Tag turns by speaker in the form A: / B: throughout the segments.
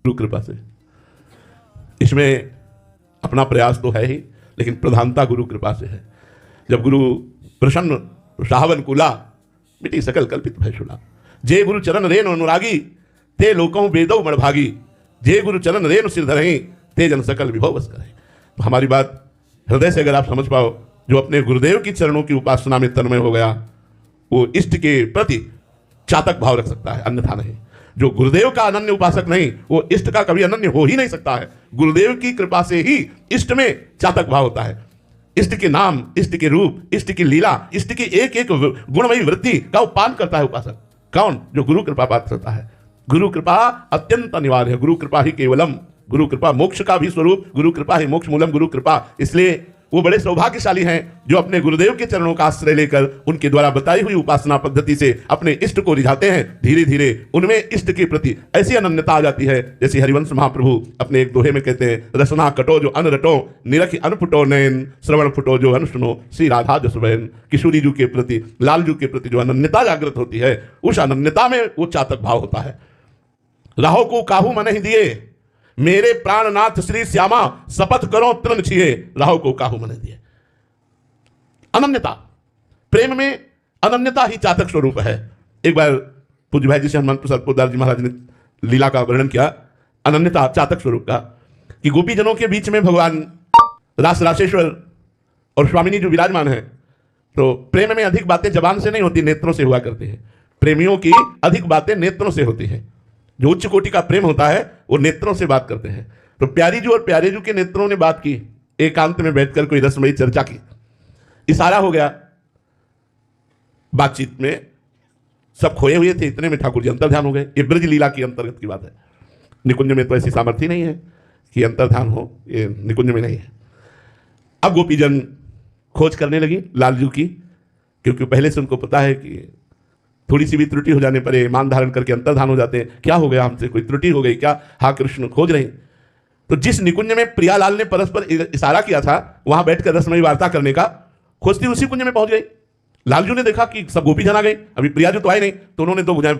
A: गुरु कृपा से। इसमें अपना प्रयास तो है ही, लेकिन प्रधानता गुरु कृपा से है। जब गुरु प्रसन्न साहवन कुला, मिटी सकल कल्पित भय शुला। जे गुरु चरण रेन अनुरागी, ते लोकों वेदों मणभागी। जे गुरु चरण रेन सिर धरहीं, ते जन सकल विभव बस करें। तो हमारी बात हृदय से अगर आप समझ पाओ, जो अपने गुरुदेव की चरणों की उपासना में तन्मय हो गया, वो इष्ट के प्रति चातक भाव रख सकता है, अन्यथा नहीं। जो गुरुदेव का अनन्य उपासक नहीं, वो इष्ट का कभी अनन्य हो ही नहीं सकता है। गुरुदेव की कृपा से ही इष्ट में चातक भाव होता है। इष्ट के नाम, इष्ट के रूप, इष्ट की लीला, इष्ट की एक एक गुणमयी वृत्ति का उपान करता है उपासक। कौन? जो गुरु कृपा पात्र करता है। गुरु कृपा अत्यंत अनिवार्य है। गुरु कृपा ही केवलम, गुरु कृपा मोक्ष का भी स्वरूप, गुरु कृपा ही मोक्ष मूलम गुरु कृपा। इसलिए वो बड़े सौभाग्यशाली हैं जो अपने गुरुदेव के चरणों का आश्रय लेकर उनके द्वारा बताई हुई उपासना पद्धति से अपने इष्ट को रिझाते हैं। धीरे धीरे उनमें इष्ट के प्रति ऐसी अनन्यता आ जाती है, जैसे हरिवंश महाप्रभु अपने एक दोहे में कहते हैं, रसना कटो जो अन रटो, निरख अन फुटो नैन, श्रवण फुटो जो अन सुनो, श्री राधा जसवैन। किशोरी जी के प्रति, लाल जी के प्रति जो अनन्यता जागृत होती है, उस अनन्यता में वो चातक भाव होता है। राहो को काहू मन ही दिए, मेरे प्राणनाथ श्री श्यामा, शपथ करो तृण छिए, राहो को काहू मन दिए। अनन्यता, प्रेम में अनन्यता ही चातक स्वरूप है। एक बार पूज्य भाई जी से हनुमान प्रसाद पोद्दार जी महाराज ने लीला का वर्णन किया, अनन्यता चातक स्वरूप का, कि गोपीजनों के बीच में भगवान रास रासेश्वर और स्वामिनी जो विराजमान है, तो प्रेम में अधिक बातें जबान से नहीं होती, नेत्रों से हुआ करती है। प्रेमियों की अधिक बातें नेत्रों से होती है। जो उच्च कोटि का प्रेम होता है वो नेत्रों से बात करते हैं। तो प्यारी जी और प्यारे जी के नेत्रों ने बात की, एकांत में बैठकर कोई रसमयी चर्चा की, इशारा हो गया बातचीत में, सब खोए हुए थे, इतने में ठाकुर जी अंतर्ध्यान हो गए। ये ब्रज लीला की अंतर्गत की बात है। निकुंज में तो ऐसी सामर्थ्य नहीं है कि अंतर्ध्यान हो, ये निकुंज में नहीं है। अब गोपीजन खोज करने लगी लालजू की, क्योंकि पहले से उनको पता है कि थोड़ी सी भी त्रुटि हो जाने पर ईमान धारण करके अंतर्धान हो जाते हैं। क्या हो गया हमसे, कोई त्रुटि हो गई क्या? हाँ कृष्ण खोज रही। तो जिस निकुंज में प्रियालाल ने परस्पर इशारा किया था, वहां बैठकर रसमयी वार्ता करने का, खोजती उसी कुंज में पहुंच गई। लालजू ने देखा कि सब गोपी जन आ गई, अभी प्रियाजू तो आए नहीं, तो उन्होंने 2 भुजाएं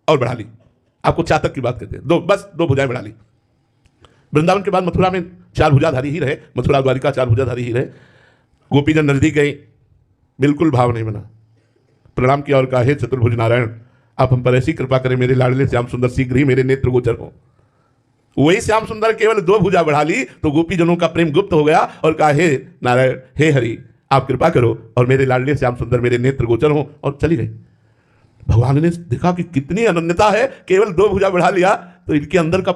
A: और बढ़ा ली। आपको चातक की बात कहते हैं, बस 2 भुजाएं बढ़ा ली। वृंदावन के बाद मथुरा में 4 भुजाधारी ही रहे, मथुरा द्वारिका 4 भुजाधारी ही रहे। गोपीजन नजदीक गई, बिल्कुल भाव नहीं बना, प्रणाम किया और कहा, हे चतुर्भुज नारायण, आप हम पर ऐसी कृपा करें, मेरे लाडले श्याम सुंदर शीघ्र ही मेरे नेत्र गोचर हो। वही श्याम सुंदर केवल 2 भुजा बढ़ा ली तो गोपीजनों का प्रेम गुप्त हो गया और कहा, हे नारायण, हे हरि, आप कृपा करो और मेरे लाडले श्याम सुंदर मेरे नेत्र गोचर हो, और चली गई। भगवान ने देखा कि कितनी अनन्यता है, केवल 2 भुजा बढ़ा लिया तो इनके अंदर का